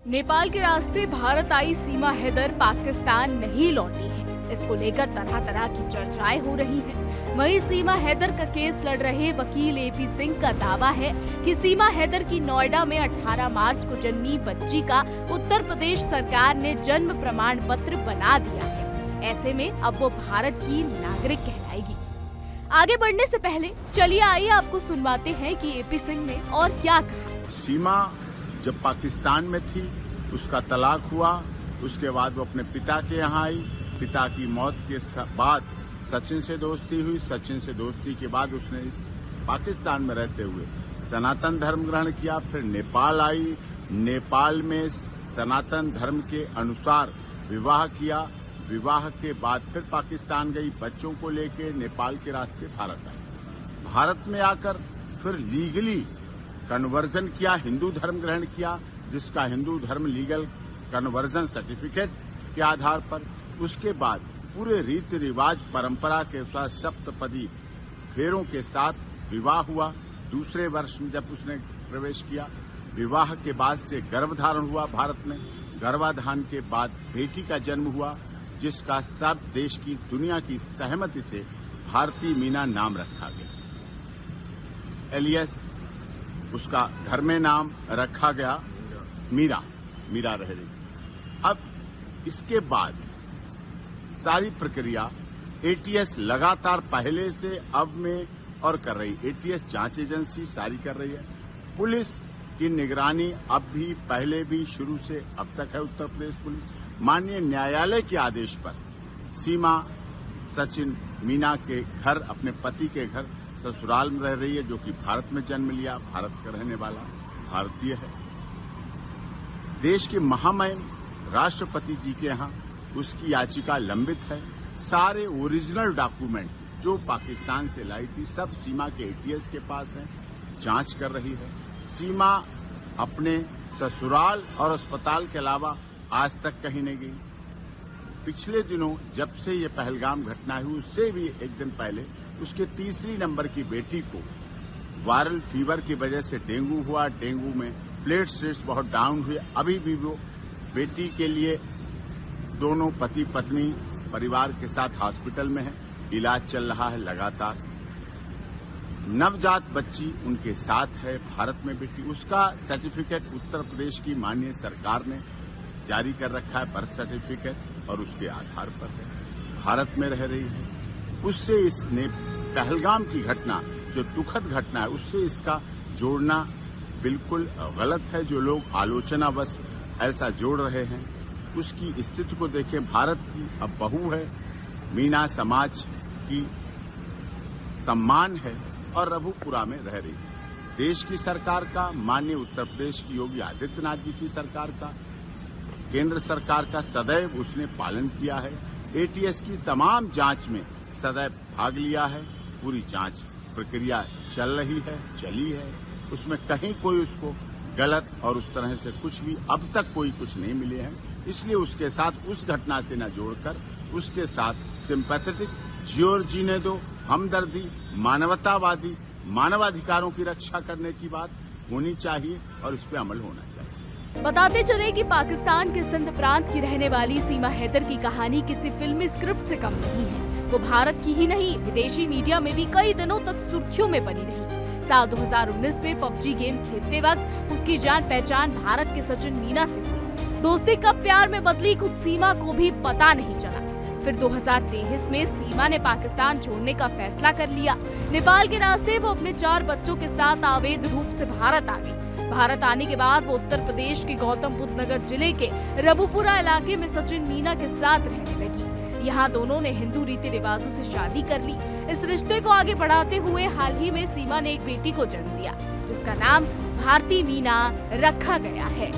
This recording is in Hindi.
नेपाल के रास्ते भारत आई सीमा हैदर पाकिस्तान नहीं लौटी है। इसको लेकर तरह तरह की चर्चाएं हो रही हैं। वहीं सीमा हैदर का केस लड़ रहे वकील एपी सिंह का दावा है कि सीमा हैदर की नोएडा में 18 मार्च को जन्मी बच्ची का उत्तर प्रदेश सरकार ने जन्म प्रमाण पत्र बना दिया है। ऐसे में अब वो भारत की नागरिक कहलाएगी। आगे बढ़ने से पहले चलिए आइए आपको सुनवाते हैं कि एपी सिंह ने और क्या कहा। सीमा जब पाकिस्तान में थी, उसका तलाक हुआ, उसके बाद वो अपने पिता के यहाँ आई। पिता की मौत के बाद सचिन से दोस्ती हुई। सचिन से दोस्ती के बाद उसने इस पाकिस्तान में रहते हुए सनातन धर्म ग्रहण किया। फिर नेपाल आई। नेपाल में सनातन धर्म के अनुसार विवाह किया। विवाह के बाद फिर पाकिस्तान गई, बच्चों को लेके नेपाल के रास्ते भारत आई। भारत में आकर फिर लीगली कन्वर्जन किया, हिंदू धर्म ग्रहण किया, जिसका हिंदू धर्म लीगल कन्वर्जन सर्टिफिकेट के आधार पर। उसके बाद पूरे रीति रिवाज परंपरा के अनुसार सप्तपदी फेरों के साथ विवाह हुआ। दूसरे वर्ष में जब उसने प्रवेश किया, विवाह के बाद से गर्भधारण हुआ भारत में। गर्भाधान के बाद बेटी का जन्म हुआ, जिसका सब देश की दुनिया की सहमति से भारती मीना नाम रखा गया। एलियस उसका घर में नाम रखा गया मीरा रह रही। अब इसके बाद सारी प्रक्रिया एटीएस लगातार पहले से अब में और कर रही। एटीएस जांच एजेंसी सारी कर रही है। पुलिस की निगरानी अब भी पहले भी शुरू से अब तक है। उत्तर प्रदेश पुलिस माननीय न्यायालय के आदेश पर सीमा सचिन मीना के घर, अपने पति के घर ससुराल में रह रही है, जो कि भारत में जन्म लिया, भारत का रहने वाला भारतीय है। देश के महामहिम राष्ट्रपति जी के यहाँ उसकी याचिका लंबित है। सारे ओरिजिनल डॉक्यूमेंट जो पाकिस्तान से लाई थी सब सीमा के एटीएस के पास है, जांच कर रही है। सीमा अपने ससुराल और अस्पताल के अलावा आज तक कहीं नहीं गई। पिछले दिनों जब से ये पहलगाम घटना हुई, उससे भी एक दिन पहले उसके तीसरी नंबर की बेटी को वायरल फीवर की वजह से डेंगू हुआ। डेंगू में प्लेटलेट्स बहुत डाउन हुए। अभी भी वो बेटी के लिए दोनों पति पत्नी परिवार के साथ हॉस्पिटल में है, इलाज चल रहा है लगातार। नवजात बच्ची उनके साथ है भारत में बेटी। उसका सर्टिफिकेट उत्तर प्रदेश की माननीय सरकार ने जारी कर रखा है, बर्थ सर्टिफिकेट, और उसके आधार पर है, भारत में रह रही है। उससे इसने पहलगाम की घटना, जो दुखद घटना है, उससे इसका जोड़ना बिल्कुल गलत है। जो लोग आलोचनावश ऐसा जोड़ रहे हैं, उसकी स्थिति को देखें। भारत की अब बहू है, मीना समाज की सम्मान है और रघुपुरा में रह रही है। देश की सरकार का, माननीय उत्तर प्रदेश की योगी आदित्यनाथ जी की सरकार का, केंद्र सरकार का सदैव उसने पालन किया है। एटीएस की तमाम जांच में सदैव भाग लिया है। पूरी जांच प्रक्रिया चल रही है, चली है। उसमें कहीं कोई उसको गलत और उस तरह से कुछ भी अब तक कोई कुछ नहीं मिले हैं। इसलिए उसके साथ उस घटना से न जोड़कर उसके साथ सिंपैथेटिक, जियो जीने दो, हमदर्दी, मानवतावादी, मानवाधिकारों की रक्षा करने की बात होनी चाहिए और इस पर अमल होना चाहिए। बताते चले कि पाकिस्तान के सिंध प्रांत की रहने वाली सीमा हैदर की कहानी किसी फिल्मी स्क्रिप्ट से कम नहीं है। वो भारत की ही नहीं, विदेशी मीडिया में भी कई दिनों तक सुर्खियों में बनी रही। साल 2019 में पबजी गेम खेलते वक्त उसकी जान पहचान भारत के सचिन मीना से हुई। दोस्ती कब प्यार में बदली, खुद सीमा को भी पता नहीं चला। फिर 2023 में सीमा ने पाकिस्तान छोड़ने का फैसला कर लिया। नेपाल के रास्ते वो अपने 4 बच्चों के साथ अवैध रूप से भारत आ गई। भारत आने के बाद वो उत्तर प्रदेश के गौतम बुद्ध नगर जिले के रघुपुरा इलाके में सचिन मीना के साथ रहने लगी। यहाँ दोनों ने हिंदू रीति रिवाजों से शादी कर ली। इस रिश्ते को आगे बढ़ाते हुए हाल ही में सीमा ने एक बेटी को जन्म दिया, जिसका नाम भारती मीना रखा गया है।